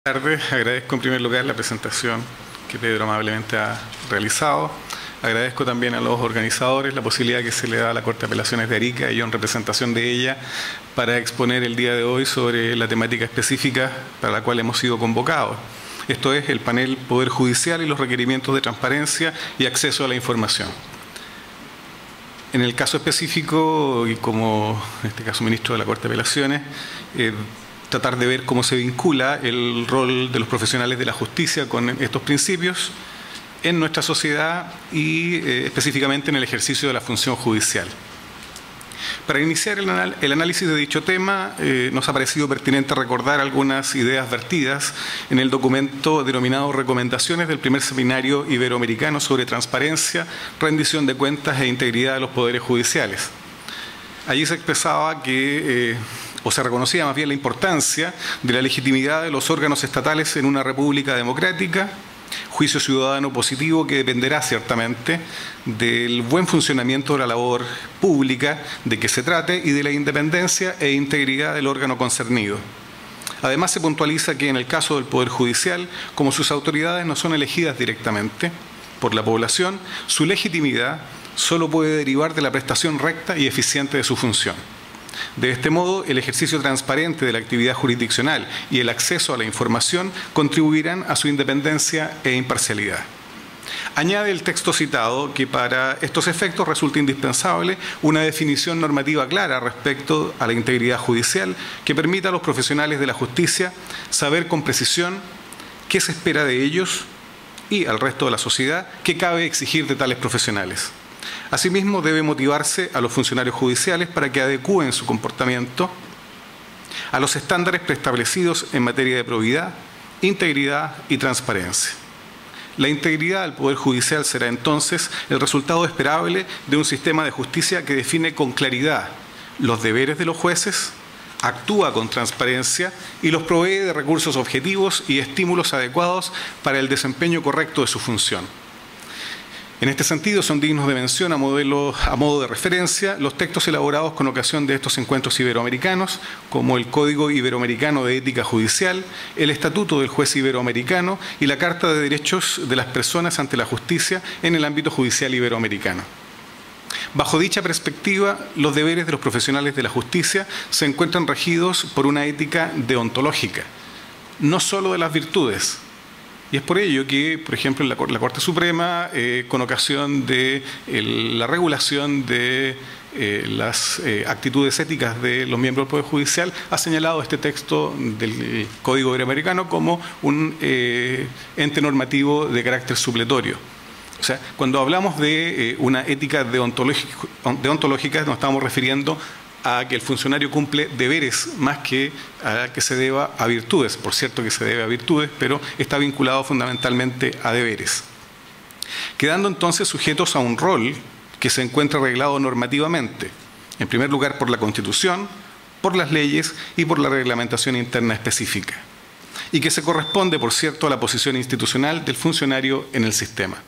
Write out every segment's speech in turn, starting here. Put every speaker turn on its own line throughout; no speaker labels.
Buenas tardes, agradezco en primer lugar la presentación que Pedro amablemente ha realizado. Agradezco también a los organizadores la posibilidad que se le da a la Corte de Apelaciones de Arica y yo en representación de ella para exponer el día de hoy sobre la temática específica para la cual hemos sido convocados. Esto es el panel Poder Judicial y los requerimientos de transparencia y acceso a la información. En el caso específico, y como en este caso ministro de la Corte de Apelaciones, tratar de ver cómo se vincula el rol de los profesionales de la justicia con estos principios en nuestra sociedad y específicamente en el ejercicio de la función judicial. Para iniciar el análisis de dicho tema, nos ha parecido pertinente recordar algunas ideas vertidas en el documento denominado Recomendaciones del primer seminario iberoamericano sobre transparencia, rendición de cuentas e integridad de los poderes judiciales. Allí se expresaba que o se reconocía más bien la importancia de la legitimidad de los órganos estatales en una república democrática, juicio ciudadano positivo que dependerá ciertamente del buen funcionamiento de la labor pública de que se trate y de la independencia e integridad del órgano concernido. Además, se puntualiza que en el caso del Poder Judicial, como sus autoridades no son elegidas directamente por la población, su legitimidad solo puede derivar de la prestación recta y eficiente de su función. De este modo, el ejercicio transparente de la actividad jurisdiccional y el acceso a la información contribuirán a su independencia e imparcialidad. Añade el texto citado que para estos efectos resulta indispensable una definición normativa clara respecto a la integridad judicial que permita a los profesionales de la justicia saber con precisión qué se espera de ellos y al resto de la sociedad qué cabe exigir de tales profesionales. Asimismo, debe motivarse a los funcionarios judiciales para que adecúen su comportamiento a los estándares preestablecidos en materia de probidad, integridad y transparencia. La integridad del Poder Judicial será entonces el resultado esperable de un sistema de justicia que define con claridad los deberes de los jueces, actúa con transparencia y los provee de recursos objetivos y estímulos adecuados para el desempeño correcto de su función. En este sentido, son dignos de mención a modo de referencia los textos elaborados con ocasión de estos encuentros iberoamericanos, como el Código Iberoamericano de Ética Judicial, el Estatuto del Juez Iberoamericano y la Carta de Derechos de las Personas ante la Justicia en el ámbito judicial iberoamericano. Bajo dicha perspectiva, los deberes de los profesionales de la justicia se encuentran regidos por una ética deontológica, no solo de las virtudes. Y es por ello que, por ejemplo, la Corte Suprema, con ocasión de la regulación de las actitudes éticas de los miembros del Poder Judicial, ha señalado este texto del Código Iberoamericano como un ente normativo de carácter supletorio. O sea, cuando hablamos de una ética deontológica, nos estamos refiriendo a que el funcionario cumple deberes más que a que se deba a virtudes. Por cierto que se debe a virtudes, pero está vinculado fundamentalmente a deberes. Quedando entonces sujetos a un rol que se encuentra reglado normativamente, en primer lugar por la Constitución, por las leyes y por la reglamentación interna específica, y que se corresponde, por cierto, a la posición institucional del funcionario en el sistema.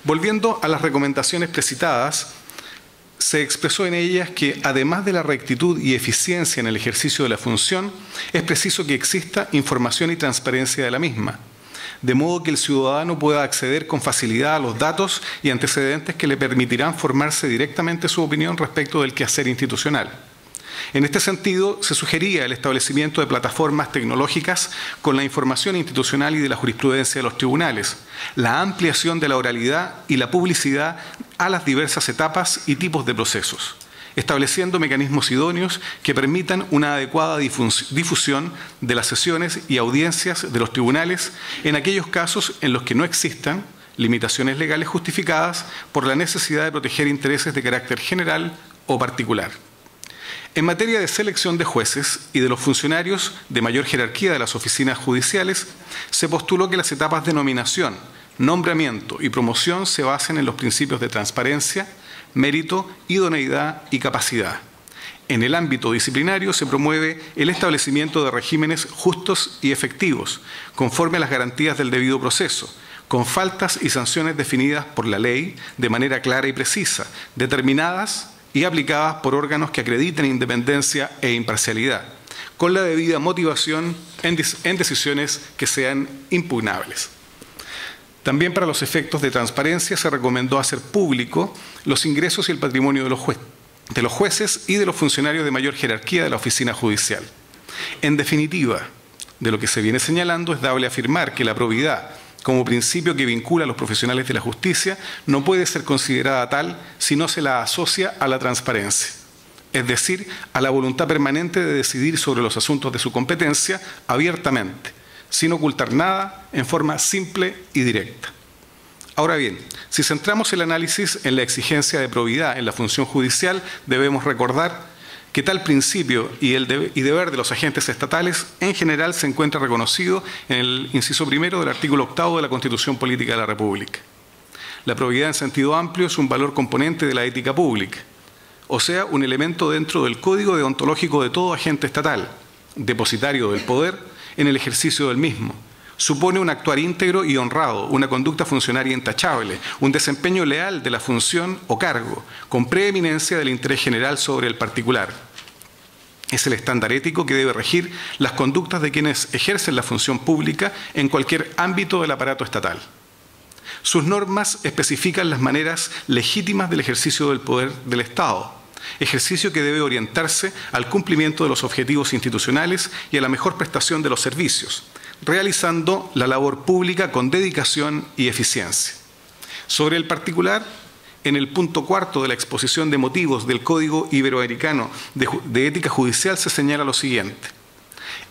Volviendo a las recomendaciones precitadas, se expresó en ellas que, además de la rectitud y eficiencia en el ejercicio de la función, es preciso que exista información y transparencia de la misma, de modo que el ciudadano pueda acceder con facilidad a los datos y antecedentes que le permitirán formarse directamente su opinión respecto del quehacer institucional. En este sentido, se sugería el establecimiento de plataformas tecnológicas con la información institucional y de la jurisprudencia de los tribunales, la ampliación de la oralidad y la publicidad a las diversas etapas y tipos de procesos, estableciendo mecanismos idóneos que permitan una adecuada difusión de las sesiones y audiencias de los tribunales en aquellos casos en los que no existan limitaciones legales justificadas por la necesidad de proteger intereses de carácter general o particular. En materia de selección de jueces y de los funcionarios de mayor jerarquía de las oficinas judiciales, se postuló que las etapas de nominación, nombramiento y promoción se basen en los principios de transparencia, mérito, idoneidad y capacidad. En el ámbito disciplinario se promueve el establecimiento de regímenes justos y efectivos, conforme a las garantías del debido proceso, con faltas y sanciones definidas por la ley de manera clara y precisa, determinadas y aplicadas por órganos que acrediten independencia e imparcialidad, con la debida motivación en decisiones que sean impugnables. También para los efectos de transparencia se recomendó hacer público los ingresos y el patrimonio de los jueces y de los funcionarios de mayor jerarquía de la oficina judicial. En definitiva, de lo que se viene señalando es dable afirmar que la probidad, como principio que vincula a los profesionales de la justicia, no puede ser considerada tal si no se la asocia a la transparencia, es decir, a la voluntad permanente de decidir sobre los asuntos de su competencia abiertamente, sin ocultar nada, en forma simple y directa. Ahora bien, si centramos el análisis en la exigencia de probidad en la función judicial, debemos recordar que tal principio y deber de los agentes estatales en general se encuentra reconocido en el inciso primero del artículo 8 de la Constitución Política de la República. La probidad en sentido amplio es un valor componente de la ética pública, o sea, un elemento dentro del código deontológico de todo agente estatal, depositario del poder, en el ejercicio del mismo. Supone un actuar íntegro y honrado, una conducta funcionaria intachable, un desempeño leal de la función o cargo, con preeminencia del interés general sobre el particular. Es el estándar ético que debe regir las conductas de quienes ejercen la función pública en cualquier ámbito del aparato estatal. Sus normas especifican las maneras legítimas del ejercicio del poder del Estado, ejercicio que debe orientarse al cumplimiento de los objetivos institucionales y a la mejor prestación de los servicios, realizando la labor pública con dedicación y eficiencia. Sobre el particular, en el punto 4 de la exposición de motivos del Código Iberoamericano de Ética Judicial se señala lo siguiente: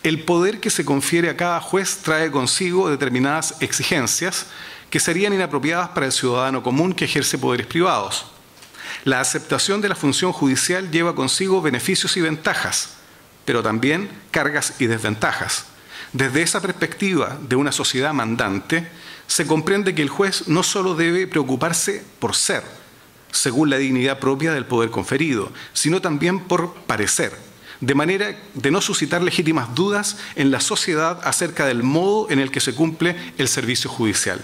el poder que se confiere a cada juez trae consigo determinadas exigencias que serían inapropiadas para el ciudadano común que ejerce poderes privados. La aceptación de la función judicial lleva consigo beneficios y ventajas, pero también cargas y desventajas. Desde esa perspectiva de una sociedad mandante, se comprende que el juez no solo debe preocuparse por ser, según la dignidad propia del poder conferido, sino también por parecer, de manera de no suscitar legítimas dudas en la sociedad acerca del modo en el que se cumple el servicio judicial.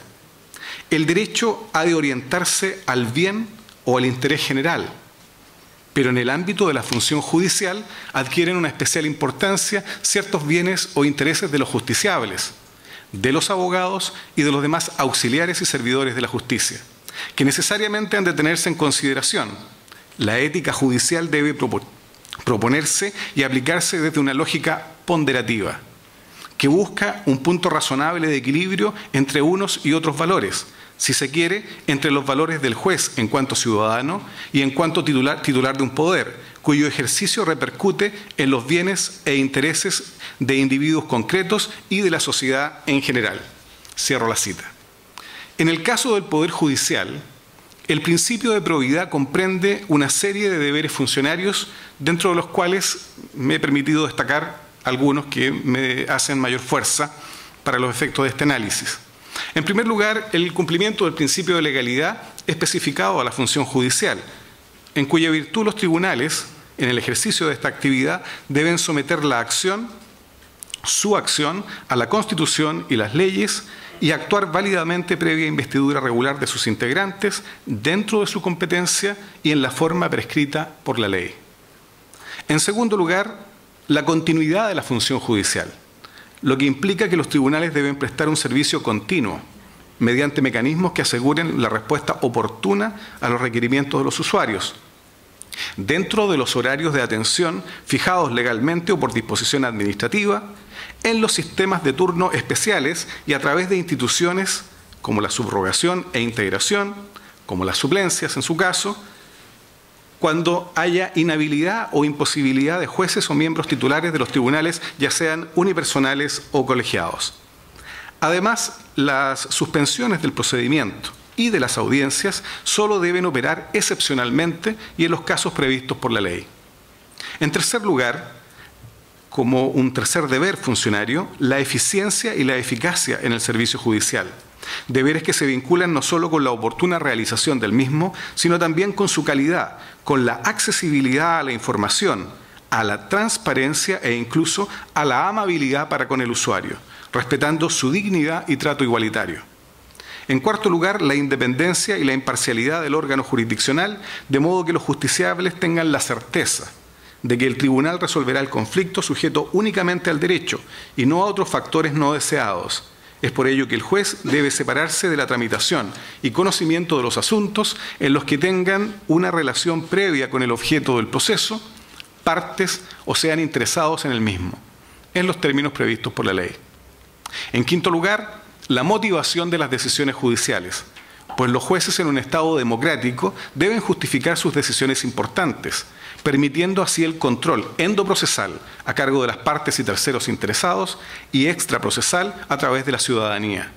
El derecho ha de orientarse al bien o al interés general, pero en el ámbito de la función judicial adquieren una especial importancia ciertos bienes o intereses de los justiciables, de los abogados y de los demás auxiliares y servidores de la justicia, que necesariamente han de tenerse en consideración. La ética judicial debe proponerse y aplicarse desde una lógica ponderativa, que busca un punto razonable de equilibrio entre unos y otros valores, si se quiere, entre los valores del juez en cuanto ciudadano y en cuanto titular de un poder, cuyo ejercicio repercute en los bienes e intereses de individuos concretos y de la sociedad en general. Cierro la cita. En el caso del Poder Judicial, el principio de probidad comprende una serie de deberes funcionarios, dentro de los cuales me he permitido destacar algunos que me hacen mayor fuerza para los efectos de este análisis. En primer lugar, el cumplimiento del principio de legalidad especificado a la función judicial, en cuya virtud los tribunales, en el ejercicio de esta actividad, deben someter su acción a la Constitución y las leyes y actuar válidamente previa investidura regular de sus integrantes dentro de su competencia y en la forma prescrita por la ley. En segundo lugar, la continuidad de la función judicial, lo que implica que los tribunales deben prestar un servicio continuo, mediante mecanismos que aseguren la respuesta oportuna a los requerimientos de los usuarios, dentro de los horarios de atención fijados legalmente o por disposición administrativa, en los sistemas de turno especiales y a través de instituciones como la subrogación e integración, como las suplencias en su caso, cuando haya inhabilidad o imposibilidad de jueces o miembros titulares de los tribunales, ya sean unipersonales o colegiados. Además, las suspensiones del procedimiento y de las audiencias solo deben operar excepcionalmente y en los casos previstos por la ley. En tercer lugar, como un tercer deber funcionario, la eficiencia y la eficacia en el servicio judicial. Deberes que se vinculan no solo con la oportuna realización del mismo, sino también con su calidad, con la accesibilidad a la información, a la transparencia e incluso a la amabilidad para con el usuario, respetando su dignidad y trato igualitario. En cuarto lugar, la independencia y la imparcialidad del órgano jurisdiccional, de modo que los justiciables tengan la certeza de que el tribunal resolverá el conflicto sujeto únicamente al derecho y no a otros factores no deseados. Es por ello que el juez debe separarse de la tramitación y conocimiento de los asuntos en los que tengan una relación previa con el objeto del proceso, partes o sean interesados en el mismo, en los términos previstos por la ley. En quinto lugar, la motivación de las decisiones judiciales, pues los jueces en un Estado democrático deben justificar sus decisiones importantes, permitiendo así el control endoprocesal a cargo de las partes y terceros interesados y extraprocesal a través de la ciudadanía.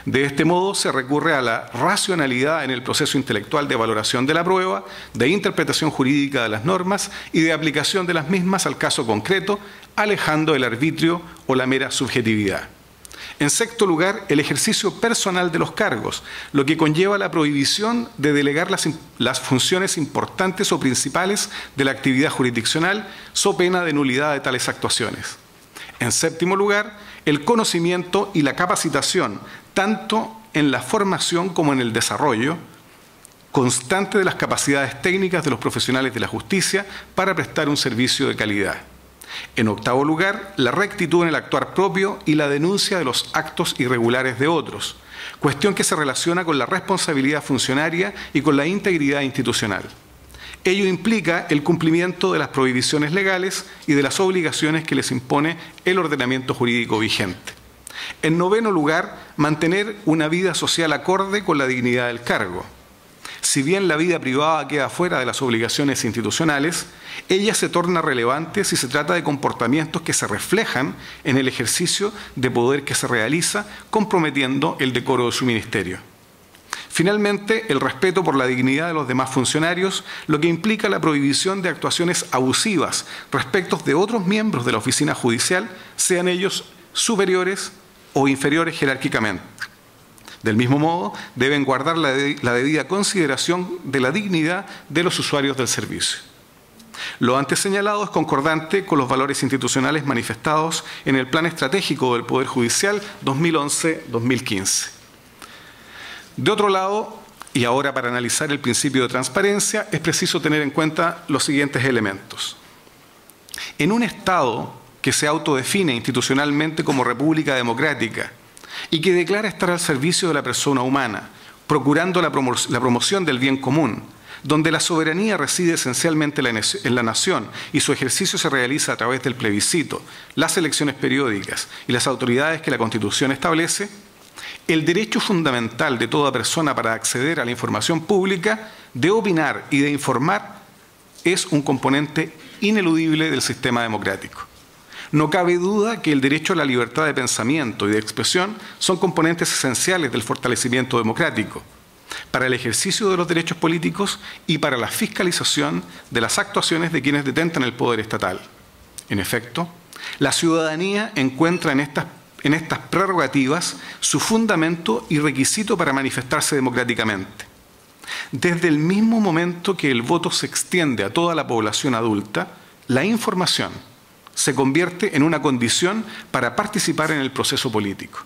De este modo se recurre a la racionalidad en el proceso intelectual de valoración de la prueba, de interpretación jurídica de las normas y de aplicación de las mismas al caso concreto, alejando el arbitrio o la mera subjetividad. En sexto lugar, el ejercicio personal de los cargos, lo que conlleva la prohibición de delegar las funciones importantes o principales de la actividad jurisdiccional, so pena de nulidad de tales actuaciones. En séptimo lugar, el conocimiento y la capacitación, tanto en la formación como en el desarrollo constante de las capacidades técnicas de los profesionales de la justicia para prestar un servicio de calidad. En octavo lugar, la rectitud en el actuar propio y la denuncia de los actos irregulares de otros, cuestión que se relaciona con la responsabilidad funcionaria y con la integridad institucional. Ello implica el cumplimiento de las prohibiciones legales y de las obligaciones que les impone el ordenamiento jurídico vigente. En noveno lugar, mantener una vida social acorde con la dignidad del cargo. Si bien la vida privada queda fuera de las obligaciones institucionales, ella se torna relevante si se trata de comportamientos que se reflejan en el ejercicio de poder que se realiza, comprometiendo el decoro de su ministerio. Finalmente, el respeto por la dignidad de los demás funcionarios, lo que implica la prohibición de actuaciones abusivas respecto de otros miembros de la oficina judicial, sean ellos superiores o inferiores jerárquicamente. Del mismo modo, deben guardar la debida consideración de la dignidad de los usuarios del servicio. Lo antes señalado es concordante con los valores institucionales manifestados en el Plan Estratégico del Poder Judicial 2011-2015. De otro lado, y ahora para analizar el principio de transparencia, es preciso tener en cuenta los siguientes elementos. En un Estado que se autodefine institucionalmente como república democrática y que declara estar al servicio de la persona humana, procurando la promoción del bien común, donde la soberanía reside esencialmente en la nación y su ejercicio se realiza a través del plebiscito, las elecciones periódicas y las autoridades que la Constitución establece, el derecho fundamental de toda persona para acceder a la información pública, de opinar y de informar, es un componente ineludible del sistema democrático. No cabe duda que el derecho a la libertad de pensamiento y de expresión son componentes esenciales del fortalecimiento democrático, para el ejercicio de los derechos políticos y para la fiscalización de las actuaciones de quienes detentan el poder estatal. En efecto, la ciudadanía encuentra en estas prerrogativas su fundamento y requisito para manifestarse democráticamente. Desde el mismo momento que el voto se extiende a toda la población adulta, la información se convierte en una condición para participar en el proceso político.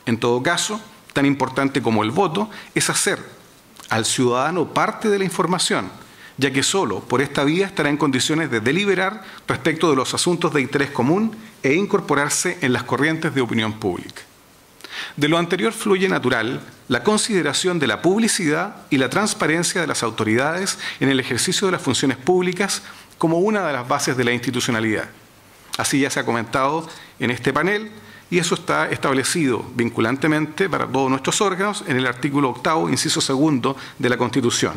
En todo caso, tan importante como el voto es hacer al ciudadano parte de la información, ya que solo por esta vía estará en condiciones de deliberar respecto de los asuntos de interés común e incorporarse en las corrientes de opinión pública. De lo anterior fluye natural la consideración de la publicidad y la transparencia de las autoridades en el ejercicio de las funciones públicas como una de las bases de la institucionalidad. Así ya se ha comentado en este panel y eso está establecido vinculantemente para todos nuestros órganos en el artículo 8º, inciso 2 de la Constitución.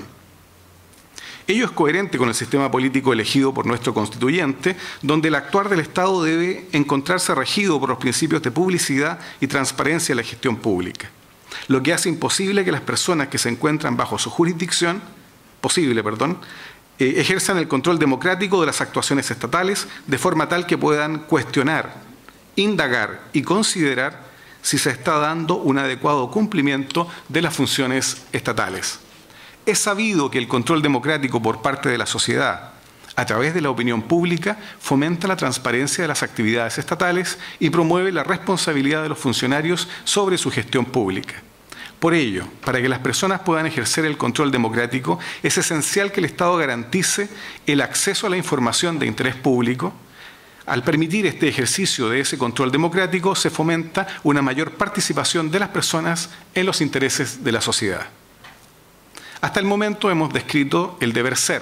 Ello es coherente con el sistema político elegido por nuestro constituyente, donde el actuar del Estado debe encontrarse regido por los principios de publicidad y transparencia en la gestión pública, lo que hace imposible que las personas que se encuentran bajo su jurisdicción, ejerzan el control democrático de las actuaciones estatales de forma tal que puedan cuestionar, indagar y considerar si se está dando un adecuado cumplimiento de las funciones estatales. Es sabido que el control democrático por parte de la sociedad, a través de la opinión pública, fomenta la transparencia de las actividades estatales y promueve la responsabilidad de los funcionarios sobre su gestión pública. Por ello, para que las personas puedan ejercer el control democrático, es esencial que el Estado garantice el acceso a la información de interés público. Al permitir este ejercicio de ese control democrático, se fomenta una mayor participación de las personas en los intereses de la sociedad. Hasta el momento hemos descrito el deber ser,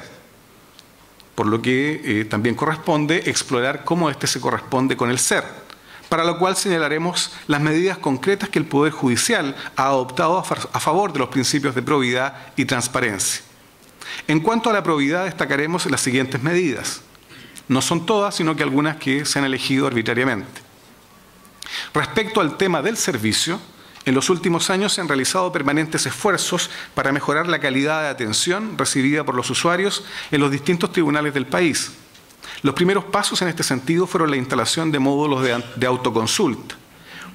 por lo que también corresponde explorar cómo éste se corresponde con el ser, para lo cual señalaremos las medidas concretas que el Poder Judicial ha adoptado a favor de los principios de probidad y transparencia. En cuanto a la probidad, destacaremos las siguientes medidas. No son todas, sino que algunas que se han elegido arbitrariamente. Respecto al tema del servicio, en los últimos años se han realizado permanentes esfuerzos para mejorar la calidad de atención recibida por los usuarios en los distintos tribunales del país. Los primeros pasos en este sentido fueron la instalación de módulos de autoconsulta,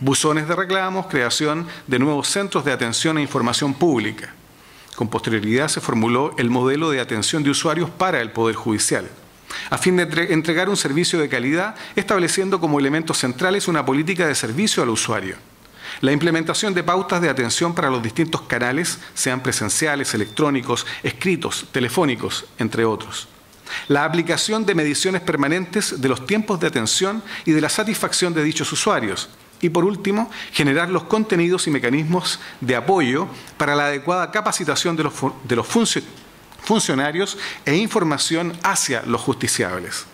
buzones de reclamos, creación de nuevos centros de atención e información pública. Con posterioridad se formuló el modelo de atención de usuarios para el Poder Judicial, a fin de entregar un servicio de calidad, estableciendo como elementos centrales una política de servicio al usuario. La implementación de pautas de atención para los distintos canales, sean presenciales, electrónicos, escritos, telefónicos, entre otros. La aplicación de mediciones permanentes de los tiempos de atención y de la satisfacción de dichos usuarios. Y por último, generar los contenidos y mecanismos de apoyo para la adecuada capacitación de los funcionarios e información hacia los justiciables.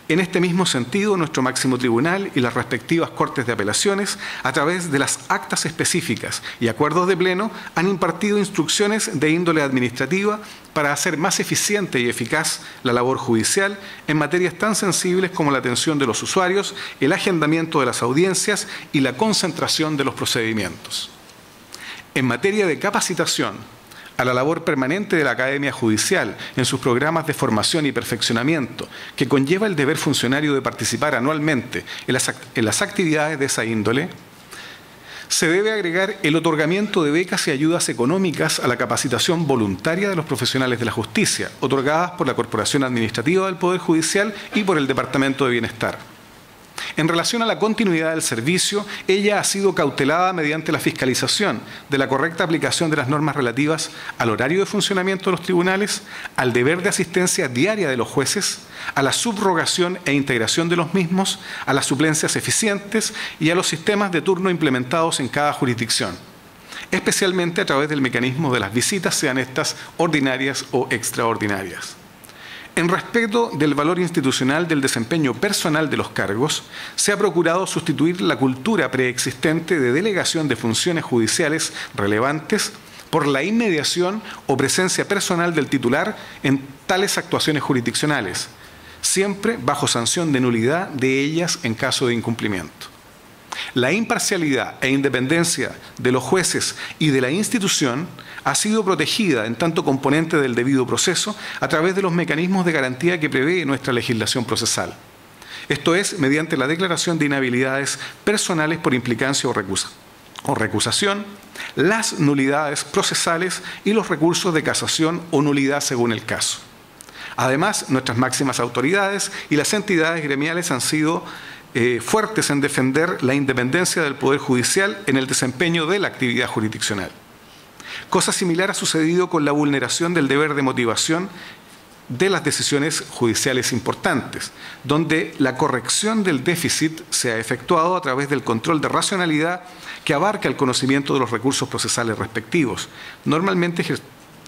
En este mismo sentido, nuestro máximo tribunal y las respectivas cortes de apelaciones, a través de las actas específicas y acuerdos de pleno, han impartido instrucciones de índole administrativa para hacer más eficiente y eficaz la labor judicial en materias tan sensibles como la atención de los usuarios, el agendamiento de las audiencias y la concentración de los procedimientos. En materia de capacitación, a la labor permanente de la Academia Judicial en sus programas de formación y perfeccionamiento, que conlleva el deber funcionario de participar anualmente en las actividades de esa índole, se debe agregar el otorgamiento de becas y ayudas económicas a la capacitación voluntaria de los profesionales de la justicia, otorgadas por la Corporación Administrativa del Poder Judicial y por el Departamento de Bienestar. En relación a la continuidad del servicio, ella ha sido cautelada mediante la fiscalización de la correcta aplicación de las normas relativas al horario de funcionamiento de los tribunales, al deber de asistencia diaria de los jueces, a la subrogación e integración de los mismos, a las suplencias eficientes y a los sistemas de turno implementados en cada jurisdicción, especialmente a través del mecanismo de las visitas, sean estas ordinarias o extraordinarias. En respecto del valor institucional del desempeño personal de los cargos, se ha procurado sustituir la cultura preexistente de delegación de funciones judiciales relevantes por la inmediación o presencia personal del titular en tales actuaciones jurisdiccionales, siempre bajo sanción de nulidad de ellas en caso de incumplimiento. La imparcialidad e independencia de los jueces y de la institución ha sido protegida en tanto componente del debido proceso a través de los mecanismos de garantía que prevé nuestra legislación procesal. Esto es, mediante la declaración de inhabilidades personales por implicancia o recusación, las nulidades procesales y los recursos de casación o nulidad según el caso. Además, nuestras máximas autoridades y las entidades gremiales han sido fuertes en defender la independencia del Poder Judicial en el desempeño de la actividad jurisdiccional. Cosa similar ha sucedido con la vulneración del deber de motivación de las decisiones judiciales importantes, donde la corrección del déficit se ha efectuado a través del control de racionalidad que abarca el conocimiento de los recursos procesales respectivos, normalmente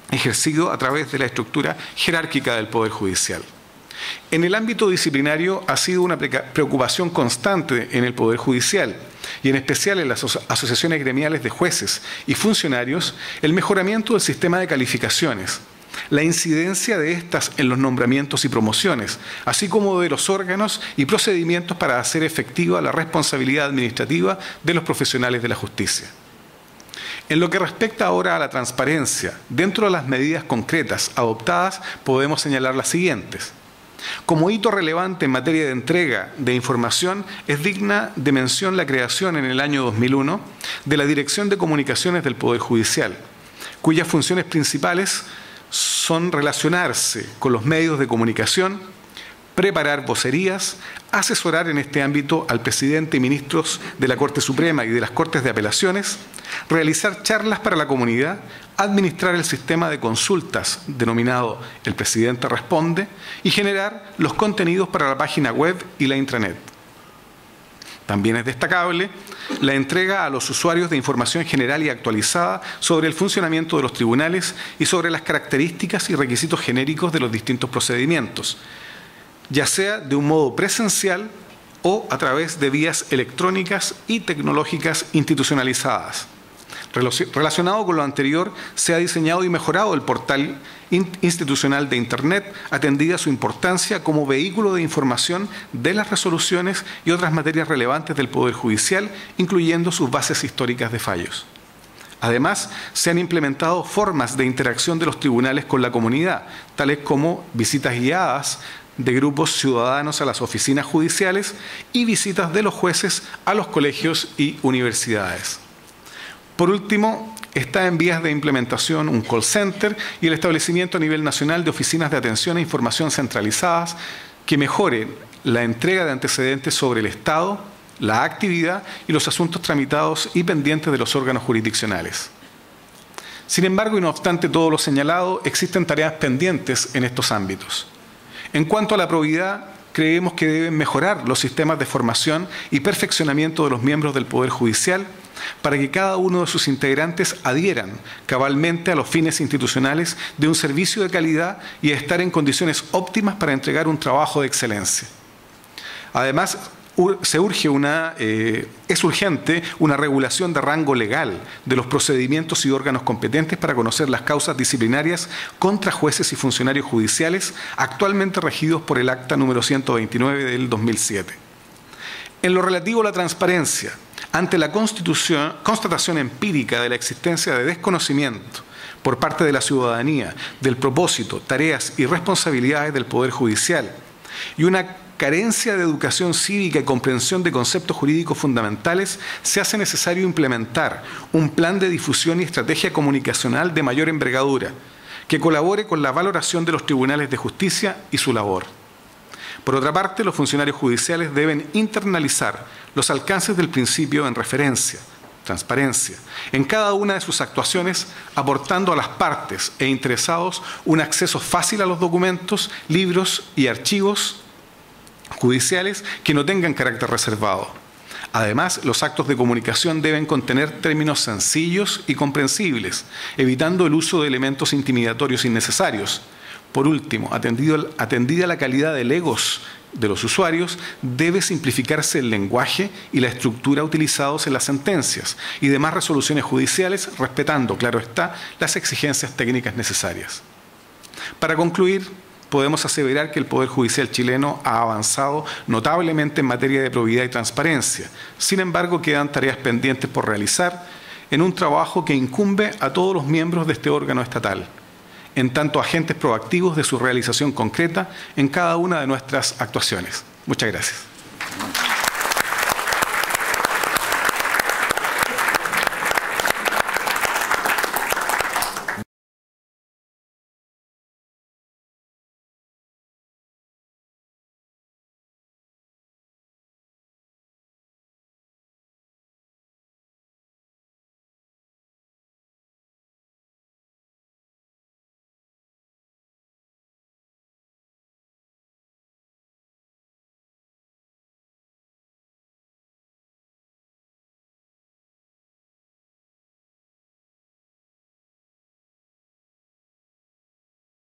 ejercido a través de la estructura jerárquica del Poder Judicial. En el ámbito disciplinario ha sido una preocupación constante en el Poder Judicial y en especial en las asociaciones gremiales de jueces y funcionarios el mejoramiento del sistema de calificaciones, la incidencia de estas en los nombramientos y promociones, así como de los órganos y procedimientos para hacer efectiva la responsabilidad administrativa de los profesionales de la justicia. En lo que respecta ahora a la transparencia, dentro de las medidas concretas adoptadas podemos señalar las siguientes. Como hito relevante en materia de entrega de información, es digna de mención la creación en el año 2001 de la Dirección de Comunicaciones del Poder Judicial, cuyas funciones principales son relacionarse con los medios de comunicación, preparar vocerías, asesorar en este ámbito al presidente y ministros de la Corte Suprema y de las Cortes de Apelaciones, realizar charlas para la comunidad, administrar el sistema de consultas denominado El Presidente Responde y generar los contenidos para la página web y la intranet. También es destacable la entrega a los usuarios de información general y actualizada sobre el funcionamiento de los tribunales y sobre las características y requisitos genéricos de los distintos procedimientos, ya sea de un modo presencial o a través de vías electrónicas y tecnológicas institucionalizadas. Relacionado con lo anterior, se ha diseñado y mejorado el portal institucional de Internet, atendida su importancia como vehículo de información de las resoluciones y otras materias relevantes del Poder Judicial, incluyendo sus bases históricas de fallos. Además, se han implementado formas de interacción de los tribunales con la comunidad, tales como visitas guiadas de grupos ciudadanos a las oficinas judiciales y visitas de los jueces a los colegios y universidades. Por último, está en vías de implementación un call center y el establecimiento a nivel nacional de oficinas de atención e información centralizadas que mejoren la entrega de antecedentes sobre el Estado, la actividad y los asuntos tramitados y pendientes de los órganos jurisdiccionales. Sin embargo, y no obstante todo lo señalado, existen tareas pendientes en estos ámbitos. En cuanto a la probidad, creemos que deben mejorar los sistemas de formación y perfeccionamiento de los miembros del Poder Judicial para que cada uno de sus integrantes adhieran cabalmente a los fines institucionales de un servicio de calidad y a estar en condiciones óptimas para entregar un trabajo de excelencia. Además, es urgente una regulación de rango legal de los procedimientos y órganos competentes para conocer las causas disciplinarias contra jueces y funcionarios judiciales actualmente regidos por el Acta número 129 del 2007. En lo relativo a la transparencia, ante la constatación empírica de la existencia de desconocimiento por parte de la ciudadanía del propósito, tareas y responsabilidades del Poder Judicial y una carencia de educación cívica y comprensión de conceptos jurídicos fundamentales, se hace necesario implementar un plan de difusión y estrategia comunicacional de mayor envergadura que colabore con la valoración de los tribunales de justicia y su labor. Por otra parte, los funcionarios judiciales deben internalizar los alcances del principio en referencia, transparencia, en cada una de sus actuaciones, aportando a las partes e interesados un acceso fácil a los documentos, libros y archivos judiciales que no tengan carácter reservado. Además, los actos de comunicación deben contener términos sencillos y comprensibles, evitando el uso de elementos intimidatorios innecesarios. Por último, atendida la calidad de legos de los usuarios, debe simplificarse el lenguaje y la estructura utilizados en las sentencias y demás resoluciones judiciales, respetando, claro está, las exigencias técnicas necesarias. Para concluir, podemos aseverar que el Poder Judicial chileno ha avanzado notablemente en materia de probidad y transparencia. Sin embargo, quedan tareas pendientes por realizar en un trabajo que incumbe a todos los miembros de este órgano estatal, en tanto agentes proactivos de su realización concreta en cada una de nuestras actuaciones. Muchas gracias.